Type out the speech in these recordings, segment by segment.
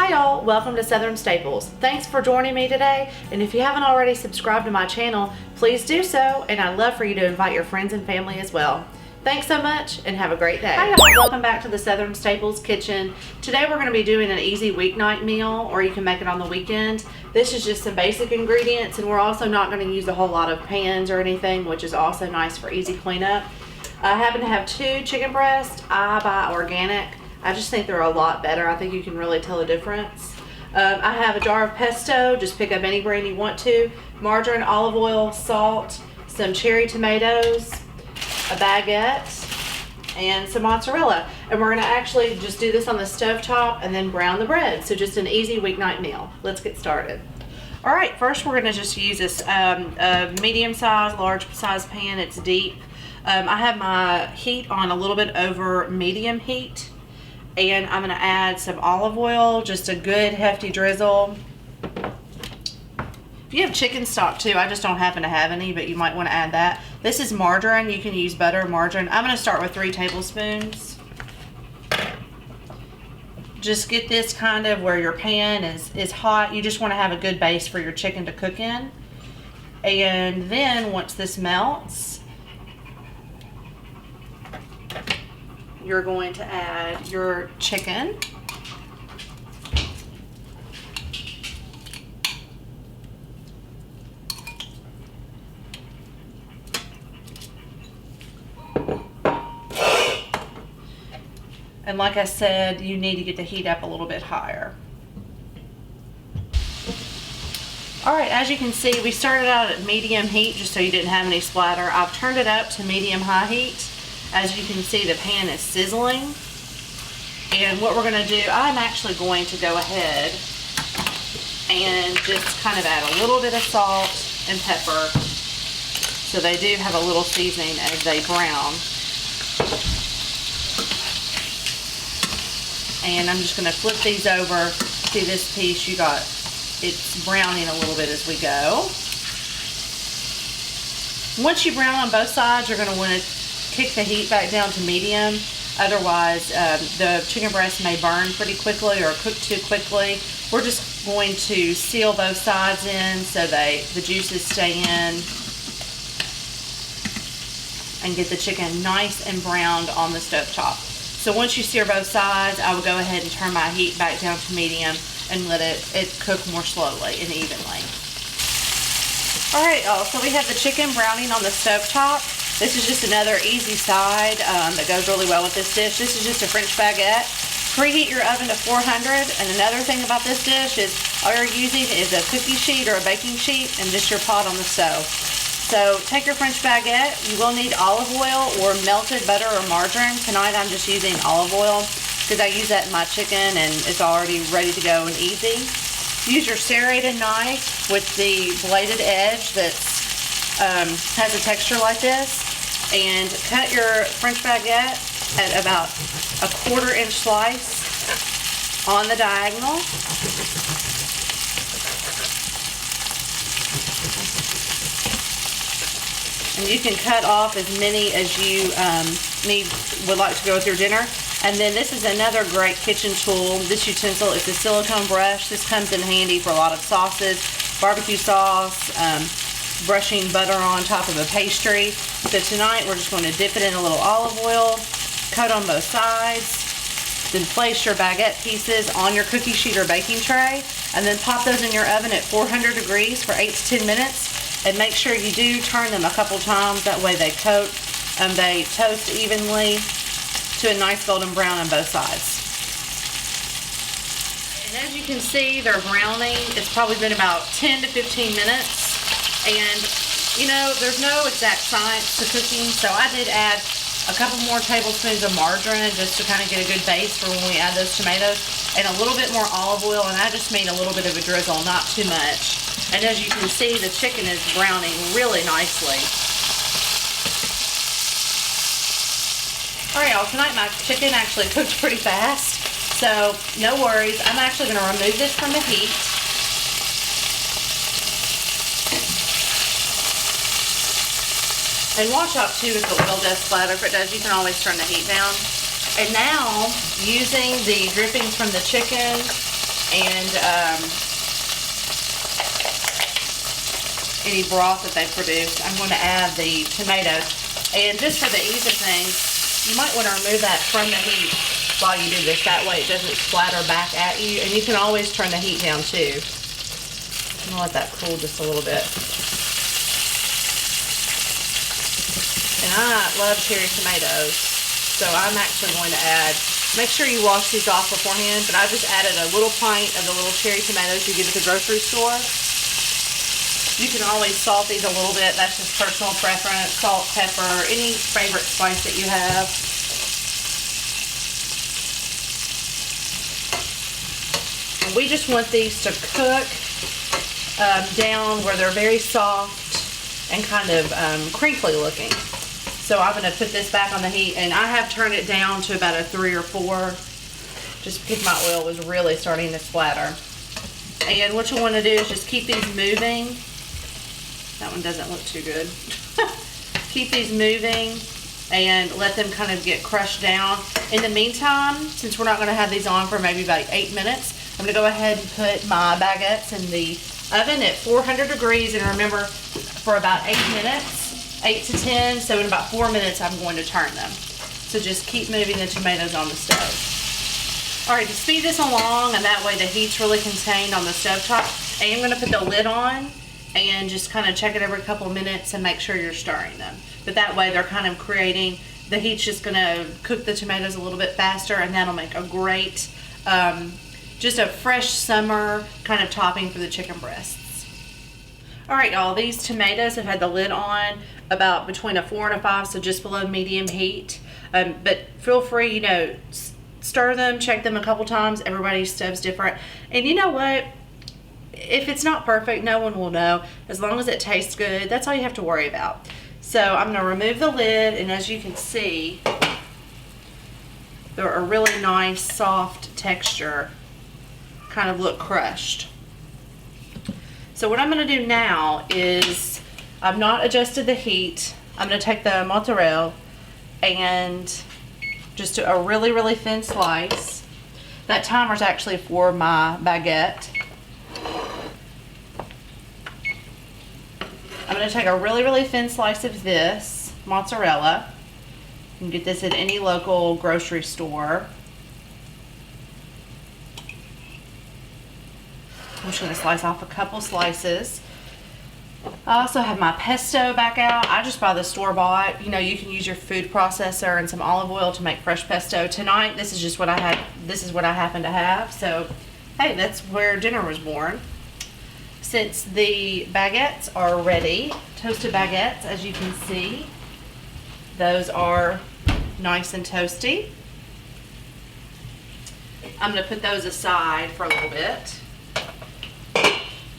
Hi y'all, welcome to Southern Staples. Thanks for joining me today, and if you haven't already subscribed to my channel, please do so, and I'd love for you to invite your friends and family as well. Thanks so much, and have a great day. Hi y'all, welcome back to the Southern Staples kitchen. Today we're going to be doing an easy weeknight meal, or you can make it on the weekend. This is just some basic ingredients, and we're also not going to use a whole lot of pans or anything, which is also nice for easy cleanup. I happen to have 2 chicken breasts. I buy organic. I just think they're a lot better. I think you can really tell a difference. I have a jar of pesto. Just pick up any brand you want to. Margarine, olive oil, salt, some cherry tomatoes, a baguette, and some mozzarella. And we're gonna actually just do this on the stovetop and then brown the bread. So just an easy weeknight meal. Let's get started. All right, first we're gonna just use this medium size, large size pan. It's deep. I have my heat on a little bit over medium heat. And I'm gonna add some olive oil, just a good hefty drizzle. If you have chicken stock too, I just don't happen to have any, but you might wanna add that. This is margarine, you can use butter, margarine. I'm gonna start with 3 tablespoons. Just get this kind of where your pan is hot. You just wanna have a good base for your chicken to cook in. And then once this melts, you're going to add your chicken. And like I said, you need to get the heat up a little bit higher. All right, as you can see, we started out at medium heat just so you didn't have any splatter. I've turned it up to medium-high heat. As you can see, the pan is sizzling. And what we're gonna do, I'm actually going to go ahead and just kind of add a little bit of salt and pepper so they do have a little seasoning as they brown. And I'm just gonna flip these over. See this piece, it's browning a little bit as we go. Once you brown on both sides, you're gonna wanna kick the heat back down to medium. Otherwise, the chicken breast may burn pretty quickly or cook too quickly. We're just going to seal both sides in so the juices stay in and get the chicken nice and browned on the stovetop. So once you sear both sides, I will go ahead and turn my heat back down to medium and let it cook more slowly and evenly. All right, so we have the chicken browning on the stovetop. This is just another easy side that goes really well with this dish. This is just a French baguette. Preheat your oven to 400. And another thing about this dish is all you're using is a cookie sheet or a baking sheet and just your pot on the stove. So take your French baguette. You will need olive oil or melted butter or margarine. Tonight I'm just using olive oil because I use that in my chicken and it's already ready to go and easy. Use your serrated knife with the bladed edge that has a texture like this, and cut your French baguette at about a 1/4 inch slice on the diagonal. And you can cut off as many as you would like to go with your dinner. And then this is another great kitchen tool. This utensil is a silicone brush. This comes in handy for a lot of sauces, barbecue sauce, brushing butter on top of a pastry. So tonight we're just going to dip it in a little olive oil, cut on both sides, then place your baguette pieces on your cookie sheet or baking tray, and then pop those in your oven at 400 degrees for 8 to 10 minutes. And make sure you do turn them a couple times, that way they toast evenly to a nice golden brown on both sides. And as you can see, they're browning. It's probably been about 10 to 15 minutes. And you know, there's no exact science to cooking, so I did add a couple more tablespoons of margarine just to kind of get a good base for when we add those tomatoes, and a little bit more olive oil, and I just made a little bit of a drizzle, not too much. And as you can see, the chicken is browning really nicely. All right, y'all, tonight my chicken actually cooked pretty fast, so no worries. I'm actually gonna remove this from the heat. And watch out too if the oil does splatter. If it does, you can always turn the heat down. And now, using the drippings from the chicken and any broth that they produce. I'm going to add the tomatoes. And just for the ease of things, you might want to remove that from the heat while you do this. That way it doesn't splatter back at you. And you can always turn the heat down too. I'm going to let that cool just a little bit. And I love cherry tomatoes, so I'm actually going to add, make sure you wash these off beforehand, but I just added a little pint of the little cherry tomatoes you get at the grocery store. You can always salt these a little bit. That's just personal preference. Salt, pepper, any favorite spice that you have. And we just want these to cook down where they're very soft and kind of crinkly looking. So I'm going to put this back on the heat, and I have turned it down to about a 3 or 4, just because my oil was really starting to splatter. And what you want to do is just keep these moving. That one doesn't look too good. Keep these moving and let them kind of get crushed down. In the meantime, since we're not going to have these on for maybe about 8 minutes, I'm going to go ahead and put my baguettes in the oven at 400 degrees, and remember, for about 8 minutes. 8 to 10, so in about 4 minutes I'm going to turn them. So just keep moving the tomatoes on the stove. Alright, to speed this along, and that way the heat's really contained on the stovetop, I am going to put the lid on and just kind of check it every couple of minutes and make sure you're stirring them. But that way they're kind of creating, the heat's just going to cook the tomatoes a little bit faster, and that'll make a great, just a fresh summer kind of topping for the chicken breasts. Alright y'all, these tomatoes have had the lid on about between a 4 and a 5, so just below medium heat. But feel free, you know, stir them, check them a couple times. Everybody's stuff's different. And you know what? If it's not perfect, no one will know. As long as it tastes good, that's all you have to worry about. So I'm going to remove the lid, and as you can see, they're a really nice, soft texture. Kind of look crushed. So what I'm going to do now is, I've not adjusted the heat. I'm going to take the mozzarella and just do a really, really thin slice. That timer's actually for my baguette. I'm going to take a really, really thin slice of this mozzarella. You can get this at any local grocery store. I'm just going to slice off a couple slices. I also have my pesto back out. I just buy the store-bought. You know, you can use your food processor and some olive oil to make fresh pesto. Tonight, this is just what I had. This is what I happen to have. So, hey, that's where dinner was born. Since the baguettes are ready, toasted baguettes, as you can see, those are nice and toasty. I'm going to put those aside for a little bit.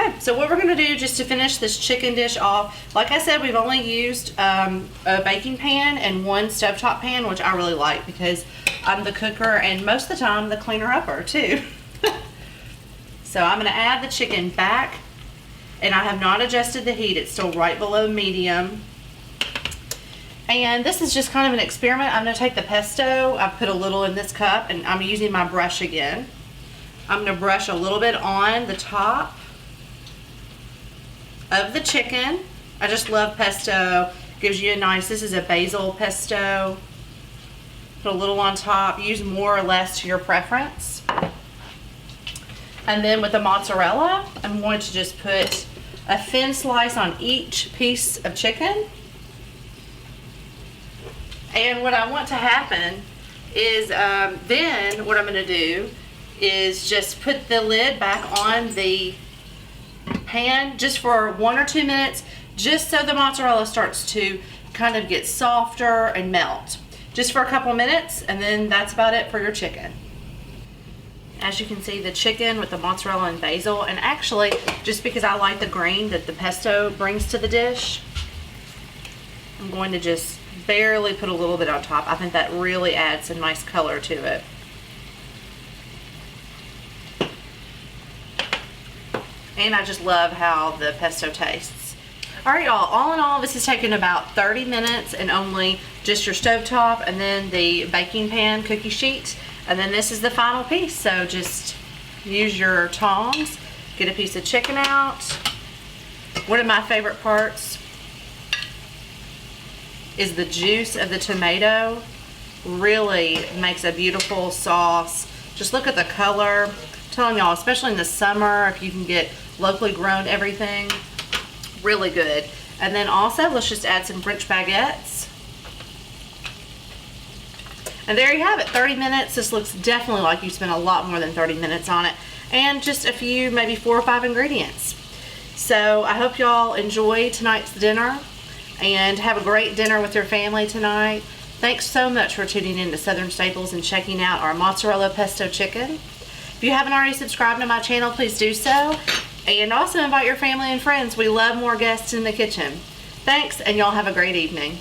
Okay, so what we're going to do just to finish this chicken dish off, like I said, we've only used a baking pan and one stovetop pan, which I really like because I'm the cooker and most of the time the cleaner-upper too. So I'm going to add the chicken back, and I have not adjusted the heat. It's still right below medium. And this is just kind of an experiment. I'm going to take the pesto, I put a little in this cup, and I'm using my brush again. I'm going to brush a little bit on the top of the chicken. I just love pesto. Gives you a nice, this is a basil pesto. Put a little on top. Use more or less to your preference. And then with the mozzarella, I'm going to just put a thin slice on each piece of chicken. And what I want to happen is then what I'm going to do is just put the lid back on the pan just for 1 or 2 minutes, just so the mozzarella starts to kind of get softer and melt. Just for a couple minutes, and then that's about it for your chicken. As you can see, the chicken with the mozzarella and basil, and actually, just because I like the green that the pesto brings to the dish, I'm going to just barely put a little bit on top. I think that really adds some nice color to it. And I just love how the pesto tastes. Alright y'all, all in all, this has taken about 30 minutes and only just your stovetop and then the baking pan cookie sheet. And then this is the final piece. So just use your tongs, get a piece of chicken out. One of my favorite parts is the juice of the tomato. Really makes a beautiful sauce. Just look at the color. I'm telling y'all, especially in the summer, if you can get locally grown everything, really good. And then also, let's just add some French baguettes. And there you have it, 30 minutes. This looks definitely like you spent a lot more than 30 minutes on it. And just a few, maybe 4 or 5 ingredients. So I hope y'all enjoy tonight's dinner and have a great dinner with your family tonight. Thanks so much for tuning in to Southern Staples and checking out our mozzarella pesto chicken. If you haven't already subscribed to my channel, please do so. And also invite your family and friends. We love more guests in the kitchen. Thanks, and y'all have a great evening.